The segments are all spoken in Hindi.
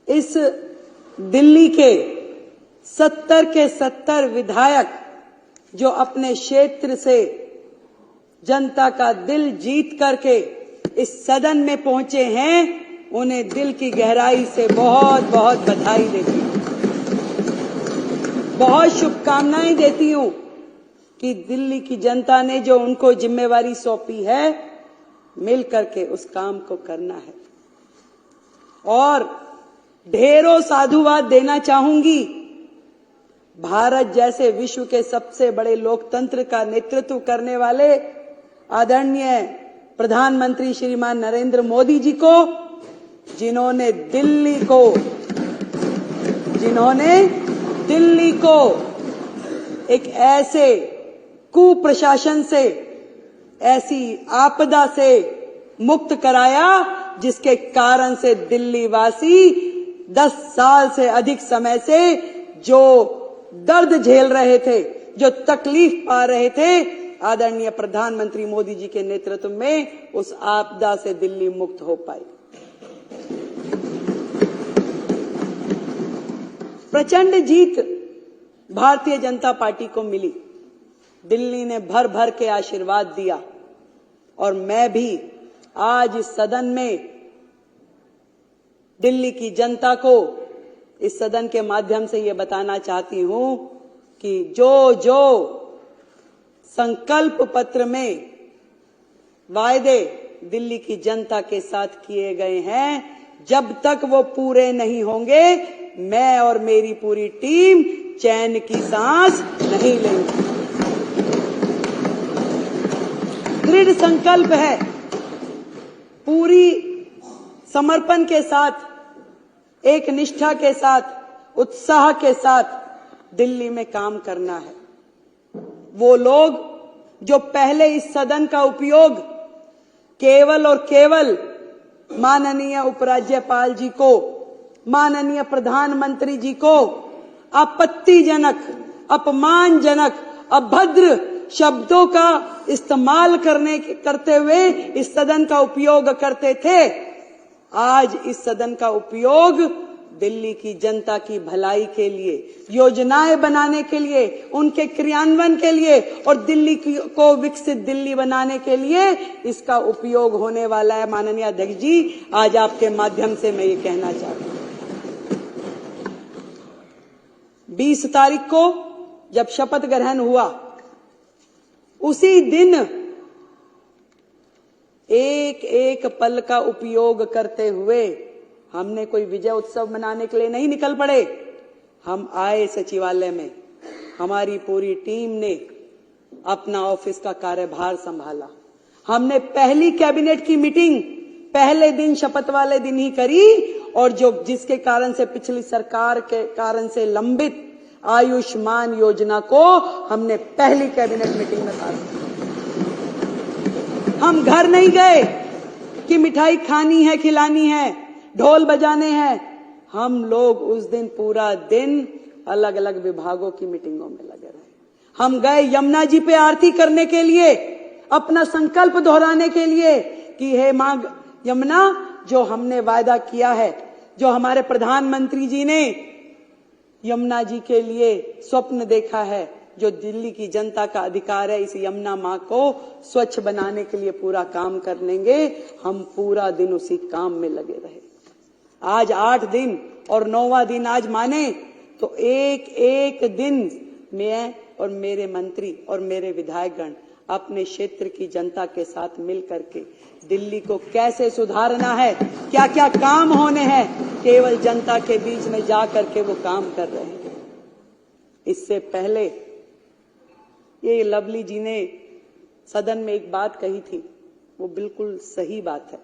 इस दिल्ली के 70 के 70 विधायक जो अपने क्षेत्र से जनता का दिल जीत करके इस सदन में पहुंचे हैं, उन्हें दिल की गहराई से बहुत बहुत बधाई देती हूं, बहुत शुभकामनाएं देती हूं कि दिल्ली की जनता ने जो उनको जिम्मेवारी सौंपी है, मिल करके उस काम को करना है। और ढेरों साधुवाद देना चाहूंगी भारत जैसे विश्व के सबसे बड़े लोकतंत्र का नेतृत्व करने वाले आदरणीय प्रधानमंत्री श्रीमान नरेंद्र मोदी जी को, जिन्होंने दिल्ली को एक ऐसे कुप्रशासन से, ऐसी आपदा से मुक्त कराया जिसके कारण से दिल्ली वासी 10 साल से अधिक समय से जो दर्द झेल रहे थे, जो तकलीफ पा रहे थे, आदरणीय प्रधानमंत्री मोदी जी के नेतृत्व में उस आपदा से दिल्ली मुक्त हो पाई। प्रचंड जीत भारतीय जनता पार्टी को मिली। दिल्ली ने भर भर के आशीर्वाद दिया और मैं भी आज इस सदन में दिल्ली की जनता को इस सदन के माध्यम से ये बताना चाहती हूं कि जो संकल्प पत्र में वायदे दिल्ली की जनता के साथ किए गए हैं, जब तक वो पूरे नहीं होंगे, मैं और मेरी पूरी टीम चैन की सांस नहीं लेंगे। दृढ़ संकल्प है, पूरी समर्पण के साथ, एक निष्ठा के साथ, उत्साह के साथ दिल्ली में काम करना है। वो लोग जो पहले इस सदन का उपयोग केवल और केवल माननीय उपराज्यपाल जी को, माननीय प्रधानमंत्री जी को आपत्तिजनक, अपमानजनक, अभद्र शब्दों का इस्तेमाल करते हुए इस सदन का उपयोग करते थे, आज इस सदन का उपयोग दिल्ली की जनता की भलाई के लिए, योजनाएं बनाने के लिए, उनके क्रियान्वयन के लिए और दिल्ली को विकसित दिल्ली बनाने के लिए इसका उपयोग होने वाला है। माननीय अध्यक्ष जी, आज आपके माध्यम से मैं ये कहना चाहती हूं, 20 तारीख को जब शपथ ग्रहण हुआ, उसी दिन एक एक पल का उपयोग करते हुए हमने कोई विजय उत्सव मनाने के लिए नहीं निकल पड़े। हम आए सचिवालय में, हमारी पूरी टीम ने अपना ऑफिस का कार्यभार संभाला। हमने पहली कैबिनेट की मीटिंग पहले दिन, शपथ वाले दिन ही करी, और जिसके कारण से पिछली सरकार के कारण से लंबित आयुष्मान योजना को हमने पहली कैबिनेट मीटिंग में पास किया। हम घर नहीं गए कि मिठाई खानी है, खिलानी है, ढोल बजाने हैं। हम लोग उस दिन पूरा दिन अलग अलग विभागों की मीटिंगों में लगे रहे। हम गए यमुना जी पे आरती करने के लिए, अपना संकल्प दोहराने के लिए कि हे मां यमुना, जो हमने वायदा किया है, जो हमारे प्रधानमंत्री जी ने यमुना जी के लिए स्वप्न देखा है, जो दिल्ली की जनता का अधिकार है, इस यमुना मां को स्वच्छ बनाने के लिए पूरा काम कर लेंगे। हम पूरा दिन उसी काम में लगे रहे। आज 8 दिन और 9वां दिन आज माने तो एक एक दिन मैं और मेरे मंत्री और मेरे विधायकगण अपने क्षेत्र की जनता के साथ मिल करके दिल्ली को कैसे सुधारना है, क्या क्या काम होने हैं, केवल जनता के बीच में जा करके वो काम कर रहे हैं। इससे पहले ये लवली जी ने सदन में एक बात कही थी, वो बिल्कुल सही बात है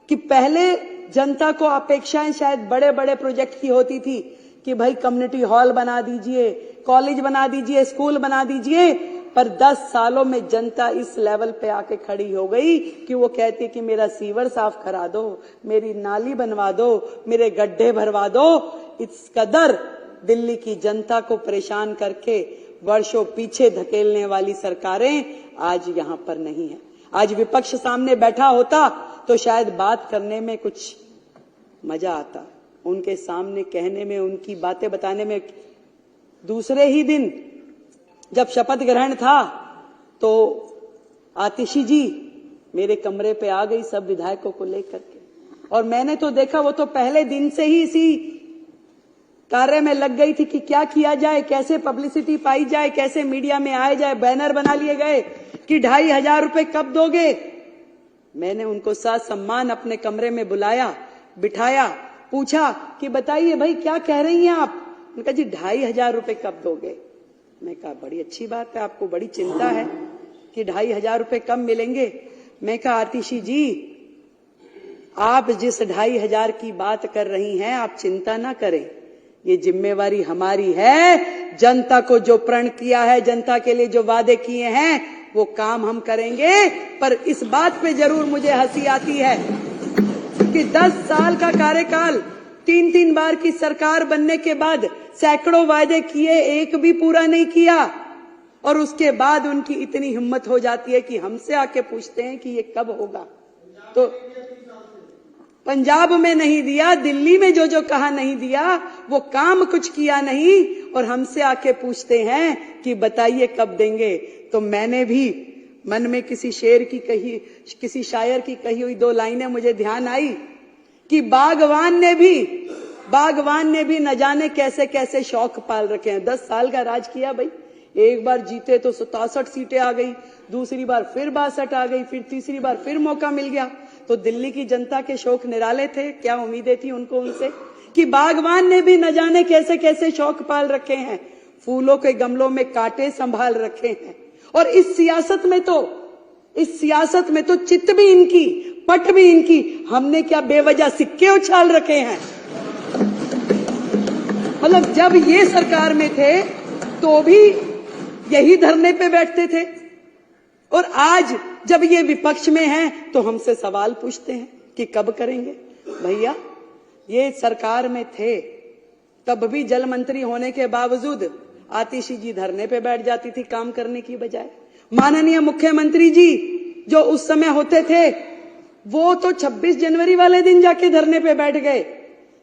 कि पहले जनता को अपेक्षाएं शायद बड़े बड़े प्रोजेक्ट की होती थी कि भाई कम्युनिटी हॉल बना दीजिए, कॉलेज बना दीजिए, स्कूल बना दीजिए, पर 10 सालों में जनता इस लेवल पे आके खड़ी हो गई कि वो कहती है कि मेरा सीवर साफ करा दो, मेरी नाली बनवा दो, मेरे गड्ढे भरवा दो। इस कदर दिल्ली की जनता को परेशान करके वर्षों पीछे धकेलने वाली सरकारें आज यहां पर नहीं है। आज विपक्ष सामने बैठा होता तो शायद बात करने में कुछ मजा आता, उनके सामने कहने में, उनकी बातें बताने में। दूसरे ही दिन जब शपथ ग्रहण था तो आतिशी जी मेरे कमरे पे आ गई सब विधायकों को लेकर के, और मैंने तो देखा वो तो पहले दिन से ही इसी कार्य में लग गई थी कि क्या किया जाए, कैसे पब्लिसिटी पाई जाए, कैसे मीडिया में आए जाए। बैनर बना लिए गए कि 2,500 रुपए कब दोगे। मैंने उनको साथ सम्मान अपने कमरे में बुलाया, बिठाया, पूछा कि बताइए भाई क्या कह रही हैं आप। उन्होंने कहा जी 2,500 रुपए कब दोगे। मैं कहा बड़ी अच्छी बात है, आपको बड़ी चिंता है कि 2,500 रुपए कब मिलेंगे। मैं कहा आतिशी जी आप जिस 2,500 की बात कर रही हैं आप चिंता ना करें, ये जिम्मेवारी हमारी है। जनता को जो प्रण किया है, जनता के लिए जो वादे किए हैं वो काम हम करेंगे। पर इस बात पे जरूर मुझे हंसी आती है कि 10 साल का कार्यकाल, 3-3 बार की सरकार बनने के बाद सैकड़ों वादे किए, एक भी पूरा नहीं किया। और उसके बाद उनकी इतनी हिम्मत हो जाती है कि हमसे आके पूछते हैं कि ये कब होगा। तो पंजाब में नहीं दिया, दिल्ली में जो जो कहा नहीं दिया, वो काम कुछ किया नहीं, और हमसे आके पूछते हैं कि बताइए कब देंगे। तो मैंने भी मन में किसी शेर की कही, किसी शायर की कही हुई 2 लाइनें मुझे ध्यान आई कि बागवान ने भी न जाने कैसे कैसे शौक पाल रखे हैं। 10 साल का राज किया भाई, एक बार जीते तो 67 सीटें आ गई, दूसरी बार फिर 62 आ गई, फिर तीसरी बार फिर मौका मिल गया। तो दिल्ली की जनता के शौक निराले थे, क्या उम्मीदें थी उनको उनसे कि बागवान ने भी न जाने कैसे कैसे शौक पाल रखे हैं, फूलों के गमलों में कांटे संभाल रखे हैं। और इस सियासत में तो चित भी इनकी, पट भी इनकी, हमने क्या बेवजह सिक्के उछाल रखे हैं। मतलब जब ये सरकार में थे तो भी यही धरने पे बैठते थे, और आज जब ये विपक्ष में हैं तो हमसे सवाल पूछते हैं कि कब करेंगे। भैया ये सरकार में थे तब भी जल मंत्री होने के बावजूद आतिशी जी धरने पे बैठ जाती थी काम करने की बजाय। माननीय मुख्यमंत्री जी जो उस समय होते थे वो तो 26 जनवरी वाले दिन जाके धरने पे बैठ गए।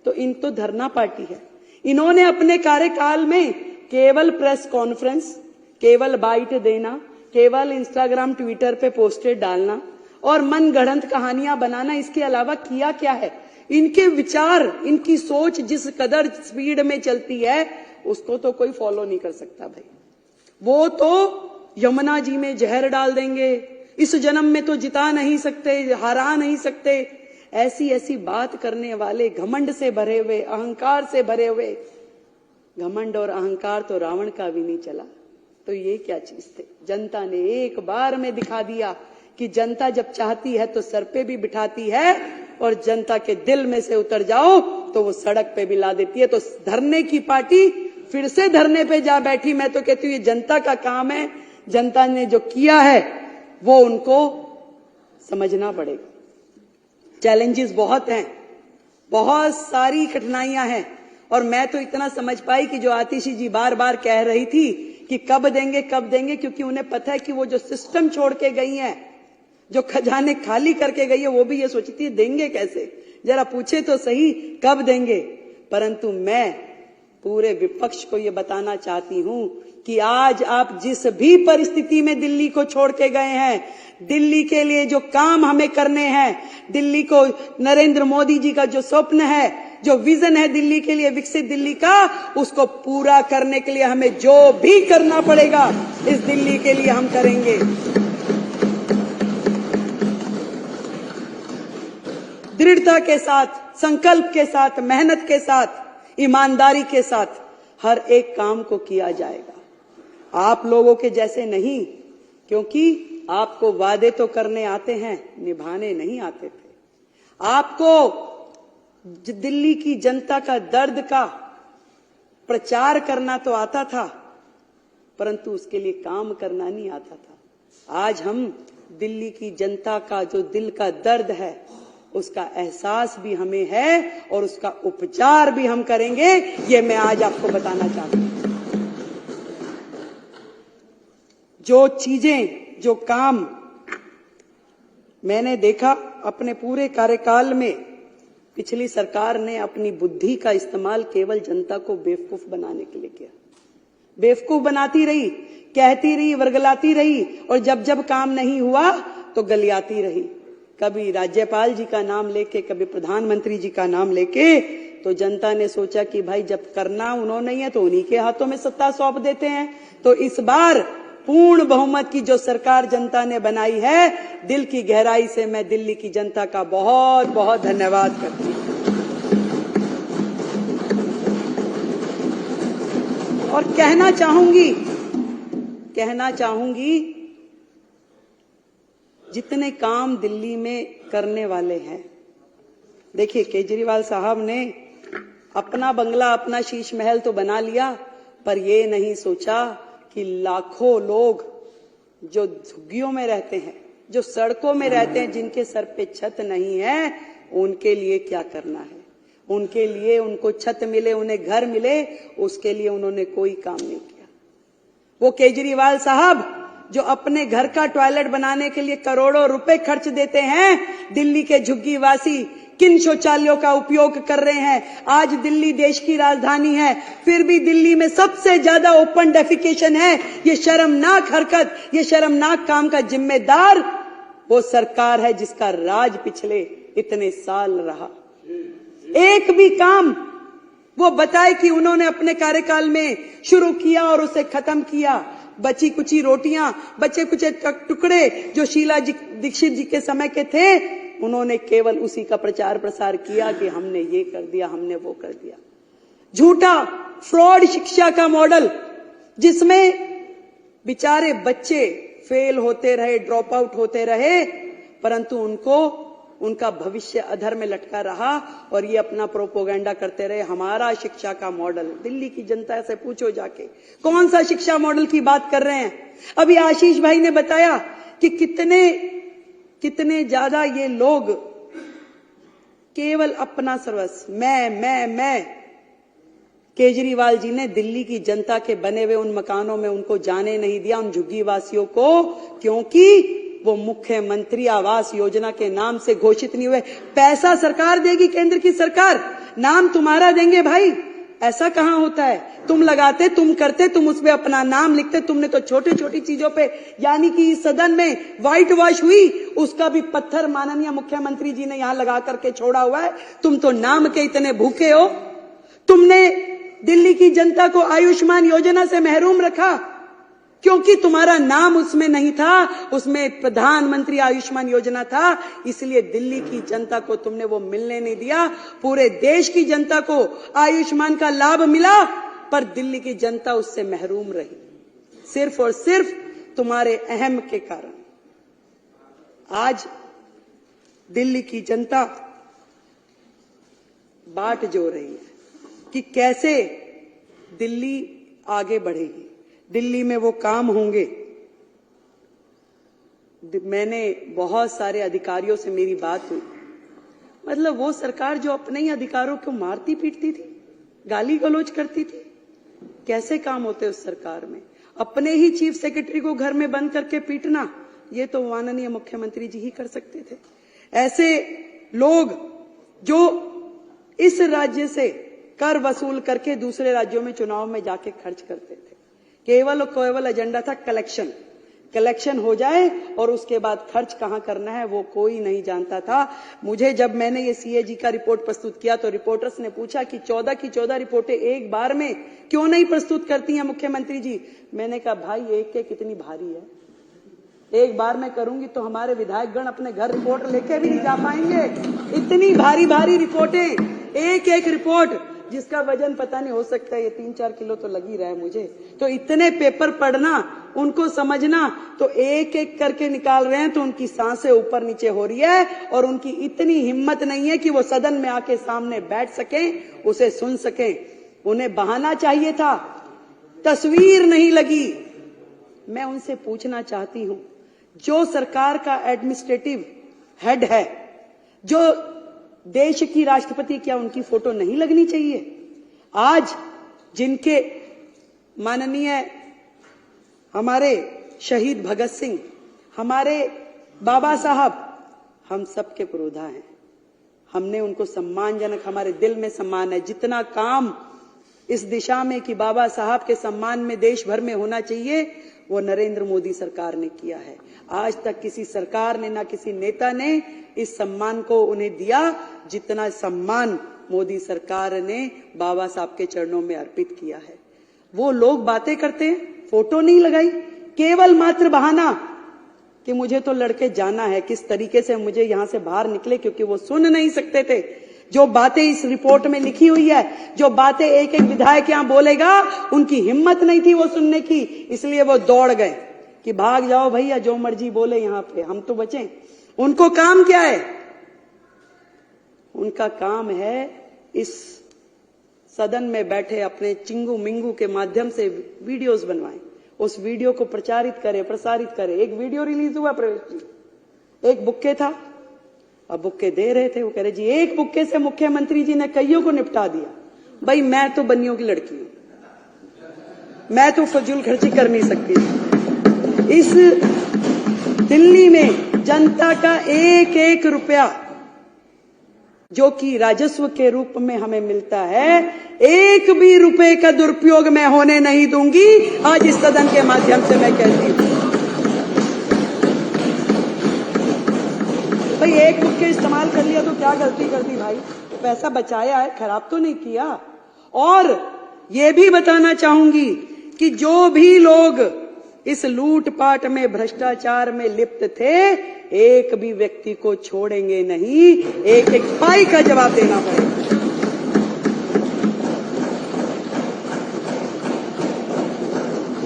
तो इन तो धरना पार्टी है। इन्होंने अपने कार्यकाल में केवल प्रेस कॉन्फ्रेंस, केवल बाइट देना, केवल इंस्टाग्राम ट्विटर पे पोस्टर डालना और मनगढ़ंत कहानियां बनाना, इसके अलावा किया क्या है। इनके विचार, इनकी सोच जिस कदर स्पीड में चलती है उसको तो कोई फॉलो नहीं कर सकता भाई। वो तो यमुना जी में जहर डाल देंगे, इस जन्म में तो जिता नहीं सकते, हरा नहीं सकते, ऐसी ऐसी बात करने वाले, घमंड से भरे हुए, अहंकार से भरे हुए। घमंड और अहंकार तो रावण का भी नहीं चला, तो ये क्या चीज थे। जनता ने एक बार में दिखा दिया कि जनता जब चाहती है तो सर पे भी बिठाती है, और जनता के दिल में से उतर जाओ तो वो सड़क पे भी ला देती है। तो धरने की पार्टी फिर से धरने पे जा बैठी। मैं तो कहती हूँ ये जनता का काम है, जनता ने जो किया है वो उनको समझना पड़ेगा। चैलेंजेस बहुत हैं, बहुत सारी कठिनाइयां हैं, और मैं तो इतना समझ पाई कि जो आतिशी जी बार बार कह रही थी कि कब देंगे कब देंगे, क्योंकि उन्हें पता है कि वो जो सिस्टम छोड़ के गई हैं, जो खजाने खाली करके गई है, वो भी ये सोचती है देंगे कैसे, जरा पूछे तो सही कब देंगे। परंतु मैं पूरे विपक्ष को ये बताना चाहती हूं कि आज आप जिस भी परिस्थिति में दिल्ली को छोड़ के गए हैं, दिल्ली के लिए जो काम हमें करने हैं, दिल्ली को नरेंद्र मोदी जी का जो स्वप्न है, जो विजन है दिल्ली के लिए, विकसित दिल्ली का, उसको पूरा करने के लिए हमें जो भी करना पड़ेगा इस दिल्ली के लिए हम करेंगे। दृढ़ता के साथ, संकल्प के साथ, मेहनत के साथ, ईमानदारी के साथ हर एक काम को किया जाएगा। आप लोगों के जैसे नहीं, क्योंकि आपको वादे तो करने आते हैं, निभाने नहीं आते थे। आपको दिल्ली की जनता का दर्द का प्रचार करना तो आता था, परंतु उसके लिए काम करना नहीं आता था। आज हम दिल्ली की जनता का जो दिल का दर्द है उसका एहसास भी हमें है, और उसका उपचार भी हम करेंगे, ये मैं आज आपको बताना चाहती हूं। जो चीजें, जो काम मैंने देखा अपने पूरे कार्यकाल में, पिछली सरकार ने अपनी बुद्धि का इस्तेमाल केवल जनता को बेवकूफ बनाने के लिए किया। बेवकूफ बनाती रही, कहती रही, वर्गलाती रही, और जब जब काम नहीं हुआ तो गलियाती रही। कभी राज्यपाल जी का नाम लेके, कभी प्रधानमंत्री जी का नाम लेके। तो जनता ने सोचा कि भाई जब करना उन्होंने ही है तो उन्हीं के हाथों में सत्ता सौंप देते हैं। तो इस बार पूर्ण बहुमत की जो सरकार जनता ने बनाई है, दिल की गहराई से मैं दिल्ली की जनता का बहुत बहुत धन्यवाद करती हूं। और कहना चाहूंगी जितने काम दिल्ली में करने वाले हैं, देखिए केजरीवाल साहब ने अपना बंगला, अपना शीश महल तो बना लिया, पर ये नहीं सोचा कि लाखों लोग जो झुग्गियों में रहते हैं, जो सड़कों में रहते हैं, जिनके सर पे छत नहीं है, उनके लिए क्या करना है। उनके लिए, उनको छत मिले, उन्हें घर मिले, उसके लिए उन्होंने कोई काम नहीं किया। वो केजरीवाल साहब जो अपने घर का टॉयलेट बनाने के लिए करोड़ों रुपए खर्च देते हैं, दिल्ली के झुग्गीवासी किन शौचालयों का उपयोग कर रहे हैं। आज दिल्ली देश की राजधानी है, फिर भी दिल्ली में सबसे ज्यादा ओपन डेफिकेशन है। ये शर्मनाक हरकत, ये शर्मनाक काम का जिम्मेदार वो सरकार है जिसका राज पिछले इतने साल रहा। एक भी काम वो बताए कि उन्होंने अपने कार्यकाल में शुरू किया और उसे खत्म किया। बची कुची रोटियां, बचे कुछ टुकड़े जो शीला दीक्षित जी के समय के थे, उन्होंने केवल उसी का प्रचार प्रसार किया कि हमने ये कर दिया, हमने वो कर दिया। झूठा फ्रॉड शिक्षा का मॉडल, जिसमें बेचारे बच्चे फेल होते रहे, ड्रॉप आउट होते रहे, परंतु उनको उनका भविष्य अधर में लटका रहा और ये अपना प्रोपोगंडा करते रहे। हमारा शिक्षा का मॉडल, दिल्ली की जनता से पूछो जाके कौन सा शिक्षा मॉडल की बात कर रहे हैं। अभी आशीष भाई ने बताया कि कितने ज्यादा ये लोग केवल अपना सर्वस्व, मैं। केजरीवाल जी ने दिल्ली की जनता के बने हुए उन मकानों में उनको जाने नहीं दिया, उन झुग्गी वासियों को, क्योंकि वो मुख्यमंत्री आवास योजना के नाम से घोषित नहीं हुए। पैसा सरकार देगी, केंद्र की सरकार, नाम तुम्हारा देंगे भाई। ऐसा कहां होता है? तुम लगाते, तुम करते, तुम उसमें अपना नाम लिखते। तुमने तो छोटी छोटी चीजों पे, यानी कि इस सदन में व्हाइट वॉश हुई, उसका भी पत्थर माननीय मुख्यमंत्री जी ने यहां लगा करके छोड़ा हुआ है। तुम तो नाम के इतने भूखे हो। तुमने दिल्ली की जनता को आयुष्मान योजना से महरूम रखा क्योंकि तुम्हारा नाम उसमें नहीं था, उसमें प्रधानमंत्री आयुष्मान योजना था, इसलिए दिल्ली की जनता को तुमने वो मिलने नहीं दिया। पूरे देश की जनता को आयुष्मान का लाभ मिला, पर दिल्ली की जनता उससे महरूम रही, सिर्फ और सिर्फ तुम्हारे अहम के कारण। आज दिल्ली की जनता बाट जो रही है कि कैसे दिल्ली आगे बढ़ेगी, दिल्ली में वो काम होंगे। मैंने बहुत सारे अधिकारियों से मेरी बात हुई, मतलब वो सरकार जो अपने ही अधिकारों को मारती पीटती थी, गाली गलौज करती थी, कैसे काम होते उस सरकार में? अपने ही चीफ सेक्रेटरी को घर में बंद करके पीटना, ये तो माननीय मुख्यमंत्री जी ही कर सकते थे। ऐसे लोग जो इस राज्य से कर वसूल करके दूसरे राज्यों में चुनाव में जाके खर्च करते थे, केवल एजेंडा था कलेक्शन हो जाए और उसके बाद खर्च कहां करना है वो कोई नहीं जानता था। मुझे जब मैंने ये सीएजी का रिपोर्ट प्रस्तुत किया तो रिपोर्टर्स ने पूछा कि 14 की 14 रिपोर्टें एक बार में क्यों नहीं प्रस्तुत करती हैं मुख्यमंत्री जी? मैंने कहा भाई एक कितनी भारी है, एक बार में करूंगी तो हमारे विधायकगण अपने घर रिपोर्ट लेके भी नहीं जा पाएंगे। इतनी भारी भारी रिपोर्टें, एक रिपोर्ट जिसका वजन पता नहीं, हो सकता है ये 3-4 किलो तो लग ही रहा है मुझे। तो इतने पेपर पढ़ना, उनको समझना, तो एक एक करके निकाल रहे हैं तो उनकी सांसें ऊपर नीचे हो रही है और उनकी इतनी हिम्मत नहीं है कि वो सदन में आके सामने बैठ सकें, उसे सुन सकें। उन्हें बहाना चाहिए था, तस्वीर नहीं लगी। मैं उनसे पूछना चाहती हूं, जो सरकार का एडमिनिस्ट्रेटिव हेड है, जो देश की राष्ट्रपति, क्या उनकी फोटो नहीं लगनी चाहिए? आज जिनके माननीय हमारे शहीद भगत सिंह, हमारे बाबा साहब, हम सबके पुरोधा हैं, हमने उनको सम्मानजनक, हमारे दिल में सम्मान है। जितना काम इस दिशा में कि बाबा साहब के सम्मान में देश भर में होना चाहिए, वो नरेंद्र मोदी सरकार ने किया है। आज तक किसी सरकार ने, ना किसी नेता ने इस सम्मान को उन्हें दिया जितना सम्मान मोदी सरकार ने बाबा साहब के चरणों में अर्पित किया है। वो लोग बातें करते हैं, फोटो नहीं लगाई, केवल मात्र बहाना कि मुझे तो लड़के जाना है। किस तरीके से मुझे यहां से बाहर निकले, क्योंकि वो सुन नहीं सकते थे जो बातें इस रिपोर्ट में लिखी हुई है, जो बातें एक एक विधायक यहां बोलेगा, उनकी हिम्मत नहीं थी वो सुनने की, इसलिए वो दौड़ गए कि भाग जाओ भैया, जो मर्जी बोले यहां पे, हम तो बचे। उनको काम क्या है? उनका काम है इस सदन में बैठे अपने चिंगू मिंगू के माध्यम से वीडियोस बनवाएं, उस वीडियो को प्रचारित करे, प्रसारित करे। एक वीडियो रिलीज हुआ प्रवेश जी, एक बुक्के था, अब बुक्के दे रहे थे, वो कह रहे जी एक बुक्के से मुख्यमंत्री जी ने कईयों को निपटा दिया। भाई मैं तो बनियों की लड़की हूं, मैं तो फजूल खर्ची कर नहीं सकती। इस दिल्ली में जनता का एक एक रुपया जो कि राजस्व के रूप में हमें मिलता है, एक भी रुपए का दुरुपयोग मैं होने नहीं दूंगी। आज इस सदन के माध्यम से मैं कहती हूं, भाई एक बुक्के इस्तेमाल कर लिया तो क्या गलती कर दी भाई? पैसा बचाया है, खराब तो नहीं किया। और ये भी बताना चाहूंगी कि जो भी लोग इस लूटपाट में, भ्रष्टाचार में लिप्त थे, एक भी व्यक्ति को छोड़ेंगे नहीं, एक एक पाई का जवाब देना पड़ेगा।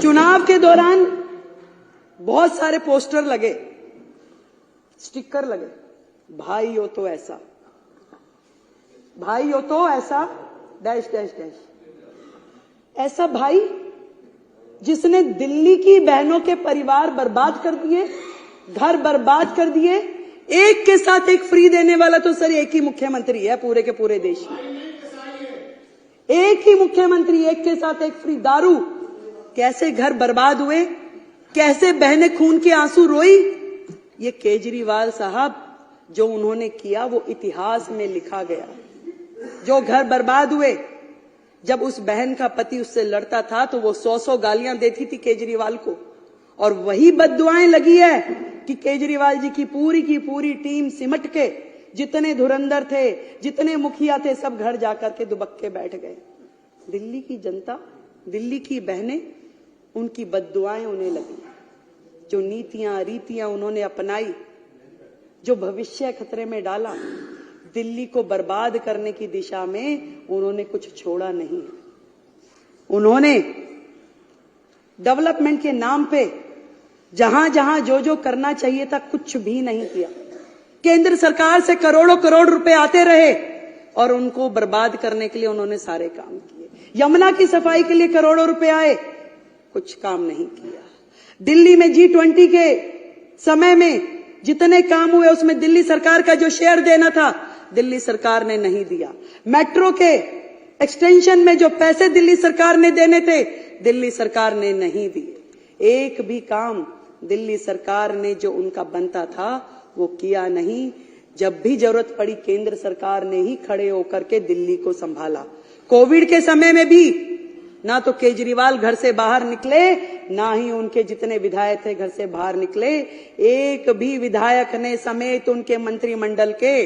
चुनाव के दौरान बहुत सारे पोस्टर लगे, स्टिकर लगे, भाई हो तो ऐसा, भाई हो तो ऐसा, डैश डैश डैश। ऐसा भाई जिसने दिल्ली की बहनों के परिवार बर्बाद कर दिए, घर बर्बाद कर दिए, एक के साथ एक फ्री देने वाला तो सर एक ही मुख्यमंत्री है पूरे के पूरे देश में। एक ही मुख्यमंत्री, एक के साथ एक फ्री। दारू, कैसे घर बर्बाद हुए, कैसे बहनें खून के आंसू रोई, ये केजरीवाल साहब जो उन्होंने किया वो इतिहास में लिखा गया। जो घर बर्बाद हुए, जब उस बहन का पति उससे लड़ता था तो वो 100 गालियां देती थी केजरीवाल को, और वही बद्दुआएं लगी है कि केजरीवाल जी की पूरी टीम सिमट के, जितने धुरंधर थे, जितने मुखिया थे, सब घर जाकर के दुबक्के बैठ गए। दिल्ली की जनता, दिल्ली की बहनें, उनकी बद्दुआएं उन्हें लगी। जो नीतियां रीतियां उन्होंने अपनाई, जो भविष्य खतरे में डाला, दिल्ली को बर्बाद करने की दिशा में उन्होंने कुछ छोड़ा नहीं है। उन्होंने डेवलपमेंट के नाम पे जहां जहां जो जो करना चाहिए था कुछ भी नहीं किया। केंद्र सरकार से करोड़ों करोड़ रुपए आते रहे और उनको बर्बाद करने के लिए उन्होंने सारे काम किए। यमुना की सफाई के लिए करोड़ों रुपए आए, कुछ काम नहीं किया। दिल्ली में G20 के समय में जितने काम हुए उसमें दिल्ली सरकार का जो शेयर देना था दिल्ली सरकार ने नहीं दिया। मेट्रो के एक्सटेंशन में जो पैसे दिल्ली सरकार ने देने थे दिल्ली सरकार ने नहीं दिए। एक भी काम दिल्ली सरकार ने जो उनका बनता था वो किया नहीं। जब भी जरूरत पड़ी केंद्र सरकार ने ही खड़े होकर के दिल्ली को संभाला। कोविड के समय में भी ना तो केजरीवाल घर से बाहर निकले, ना ही उनके जितने विधायक थे घर से बाहर निकले। एक भी विधायक ने समेत उनके मंत्रिमंडल के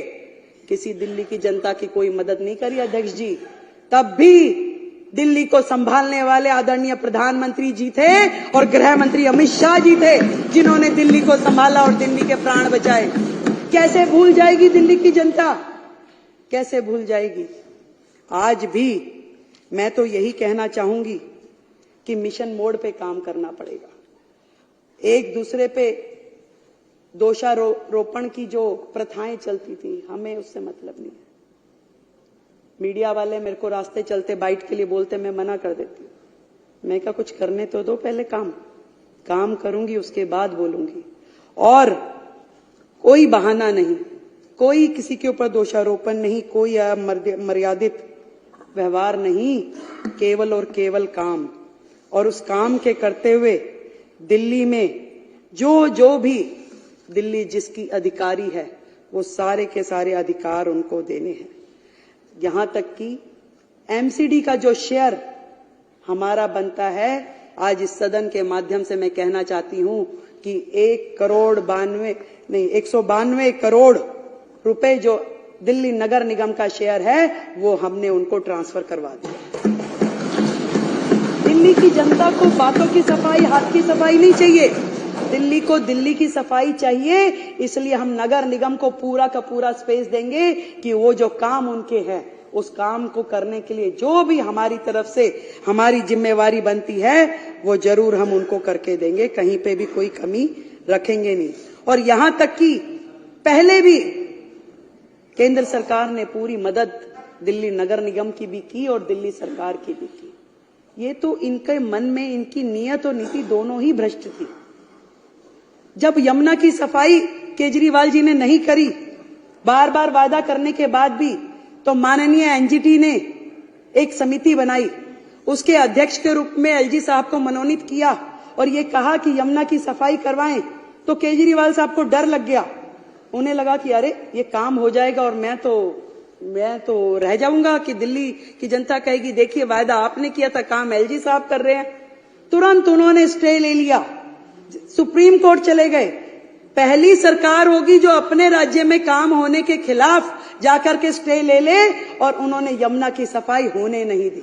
किसी दिल्ली की जनता की कोई मदद नहीं करी अध्यक्ष जी। तब भी दिल्ली को संभालने वाले आदरणीय प्रधानमंत्री जी थे और गृह मंत्री अमित शाह जी थे जिन्होंने दिल्ली को संभाला और दिल्ली के प्राण बचाए। कैसे भूल जाएगी दिल्ली की जनता, कैसे भूल जाएगी। आज भी मैं तो यही कहना चाहूंगी कि मिशन मोड पे काम करना पड़ेगा। एक दूसरे पे दोषारोपण की जो प्रथाएं चलती थी, हमें उससे मतलब नहीं है। मीडिया वाले मेरे को रास्ते चलते बाइट के लिए बोलते, मैं मना कर देती हूं। मैं क्या, कुछ करने तो दो पहले, काम करूंगी उसके बाद बोलूंगी। और कोई बहाना नहीं, कोई किसी के ऊपर दोषारोपण नहीं, कोई मर्यादित व्यवहार नहीं, केवल और केवल काम। और उस काम के करते हुए दिल्ली में जो भी दिल्ली जिसकी अधिकारी है वो सारे के सारे अधिकार उनको देने हैं। यहां तक कि एमसीडी का जो शेयर हमारा बनता है, आज इस सदन के माध्यम से मैं कहना चाहती हूं कि 192 करोड़ रुपए जो दिल्ली नगर निगम का शेयर है वो हमने उनको ट्रांसफर करवा दिया। दिल्ली की जनता को बातों की सफाई, हाथ की सफाई नहीं चाहिए, दिल्ली को दिल्ली की सफाई चाहिए। इसलिए हम नगर निगम को पूरा का पूरा स्पेस देंगे कि वो जो काम उनके हैं उस काम को करने के लिए जो भी हमारी तरफ से हमारी जिम्मेवारी बनती है वो जरूर हम उनको करके देंगे, कहीं पे भी कोई कमी रखेंगे नहीं। और यहां तक कि पहले भी केंद्र सरकार ने पूरी मदद दिल्ली नगर निगम की भी की और दिल्ली सरकार की भी की। ये तो इनके मन में इनकी नीयत और नीति दोनों ही भ्रष्ट थी। जब यमुना की सफाई केजरीवाल जी ने नहीं करी, बार बार वादा करने के बाद भी, तो माननीय एनजीटी ने एक समिति बनाई, उसके अध्यक्ष के रूप में एलजी साहब को मनोनीत किया और ये कहा कि यमुना की सफाई करवाएं। तो केजरीवाल साहब को डर लग गया, उन्हें लगा कि अरे ये काम हो जाएगा और मैं तो रह जाऊंगा कि दिल्ली की जनता कहेगी देखिए वायदा आपने किया था, काम एलजी साहब कर रहे हैं। तुरंत उन्होंने स्टे ले लिया, सुप्रीम कोर्ट चले गए। पहली सरकार होगी जो अपने राज्य में काम होने के खिलाफ जाकर के स्टे ले ले, और उन्होंने यमुना की सफाई होने नहीं दी।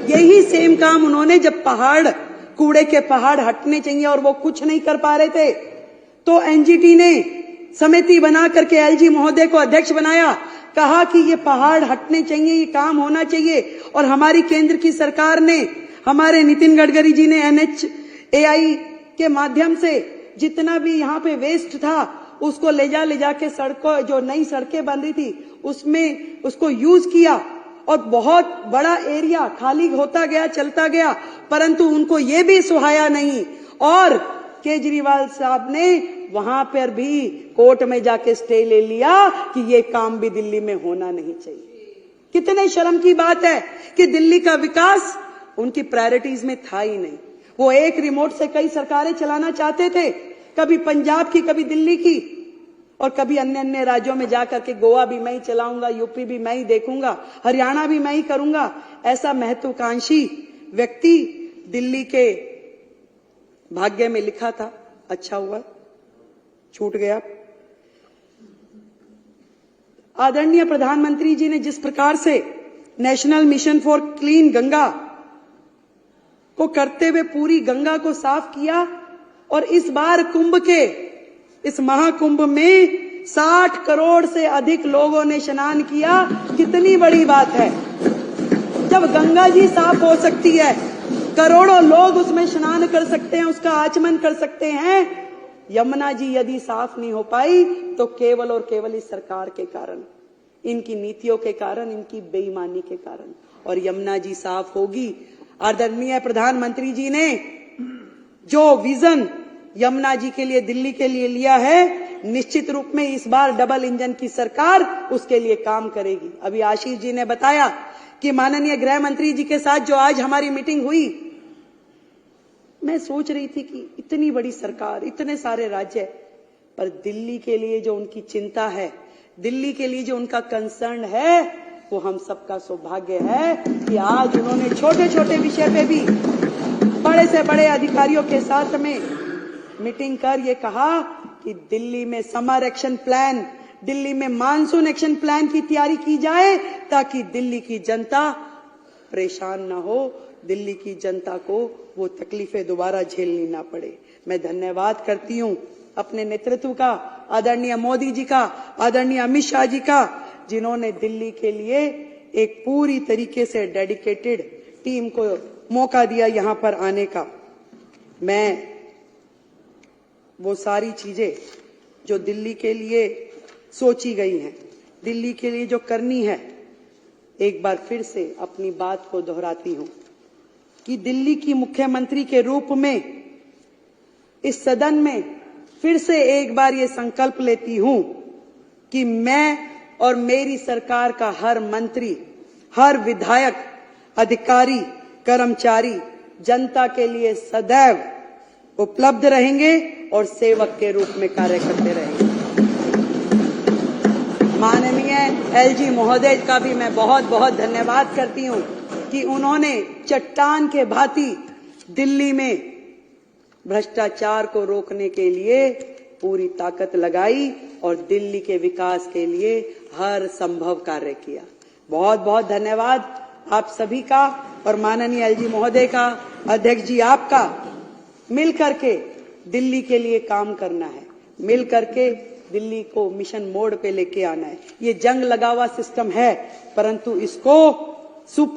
यही सेम काम उन्होंने जब कूड़े के पहाड़ हटने चाहिए और वो कुछ नहीं कर पा रहे थे, तो एनजीटी ने समिति बना करके एलजी महोदय को अध्यक्ष बनाया, कहा कि ये पहाड़ हटने चाहिए, ये काम होना चाहिए। और हमारी केंद्र की सरकार ने, हमारे नितिन गडकरी जी ने NHAI के माध्यम से जितना भी यहाँ पे वेस्ट था उसको ले जा के सड़कों, जो नई सड़कें बन रही थी उसमें उसको यूज किया और बहुत बड़ा एरिया खाली होता गया, चलता गया, परंतु उनको ये भी सुहाया नहीं। और केजरीवाल साहब ने वहां पर भी कोर्ट में जाके स्टे ले लिया कि ये काम भी दिल्ली में होना नहीं चाहिए। कितने शर्म की बात है कि दिल्ली का विकास उनकी प्रायोरिटीज में था ही नहीं। वो एक रिमोट से कई सरकारें चलाना चाहते थे, कभी पंजाब की, कभी दिल्ली की, और कभी अन्य राज्यों में जाकर के गोवा भी मैं ही चलाऊंगा, यूपी भी मैं ही देखूंगा, हरियाणा भी मैं ही करूंगा। ऐसा महत्वाकांक्षी व्यक्ति दिल्ली के भाग्य में लिखा था, अच्छा हुआ छूट गया। आदरणीय प्रधानमंत्री जी ने जिस प्रकार से national mission for clean Ganga को करते हुए पूरी गंगा को साफ किया, और इस बार कुंभ के इस महाकुंभ में 60 करोड़ से अधिक लोगों ने स्नान किया। कितनी बड़ी बात है, जब गंगा जी साफ हो सकती है, करोड़ों लोग उसमें स्नान कर सकते हैं, उसका आचमन कर सकते हैं। यमुना जी यदि साफ नहीं हो पाई तो केवल और केवल इस सरकार के कारण, इनकी नीतियों के कारण, इनकी बेईमानी के कारण। और यमुना जी साफ होगी। आदरणीय प्रधानमंत्री जी ने जो विजन यमुना जी के लिए, दिल्ली के लिए लिया है, निश्चित रूप में इस बार डबल इंजन की सरकार उसके लिए काम करेगी। अभी आशीष जी ने बताया कि माननीय गृह मंत्री जी के साथ जो आज हमारी मीटिंग हुई, मैं सोच रही थी कि इतनी बड़ी सरकार, इतने सारे राज्य, पर दिल्ली के लिए जो उनकी चिंता है, दिल्ली के लिए जो उनका कंसर्न है, वो हम सबका सौभाग्य है कि आज उन्होंने छोटे छोटे विषय पे भी बड़े से बड़े अधिकारियों के साथ में मीटिंग कर ये कहा कि दिल्ली में समर एक्शन प्लान, दिल्ली में मानसून एक्शन प्लान की तैयारी की जाए, ताकि दिल्ली की जनता परेशान ना हो, दिल्ली की जनता को वो तकलीफें दोबारा झेलनी ना पड़े। मैं धन्यवाद करती हूँ अपने नेतृत्व का, आदरणीय मोदी जी का, आदरणीय अमित शाह जी का, जिन्होंने दिल्ली के लिए एक पूरी तरीके से डेडिकेटेड टीम को मौका दिया यहाँ पर आने का। मैं वो सारी चीजें जो दिल्ली के लिए सोची गई हैं, दिल्ली के लिए जो करनी है, एक बार फिर से अपनी बात को दोहराती हूं कि दिल्ली की मुख्यमंत्री के रूप में इस सदन में फिर से एक बार ये संकल्प लेती हूं कि मैं और मेरी सरकार का हर मंत्री, हर विधायक, अधिकारी, कर्मचारी जनता के लिए सदैव उपलब्ध रहेंगे और सेवक के रूप में कार्य करते रहेंगे। माननीय एलजी महोदय का भी मैं बहुत बहुत धन्यवाद करती हूं कि उन्होंने चट्टान के भांति दिल्ली में भ्रष्टाचार को रोकने के लिए पूरी ताकत लगाई और दिल्ली के विकास के लिए हर संभव कार्य किया। बहुत बहुत धन्यवाद आप सभी का और माननीय एलजी महोदय का, अध्यक्ष जी आपका। मिल करके दिल्ली के लिए काम करना है, मिल करके दिल्ली को मिशन मोड पे लेके आना है। ये जंग लगा हुआ सिस्टम है, परंतु इसको सुपर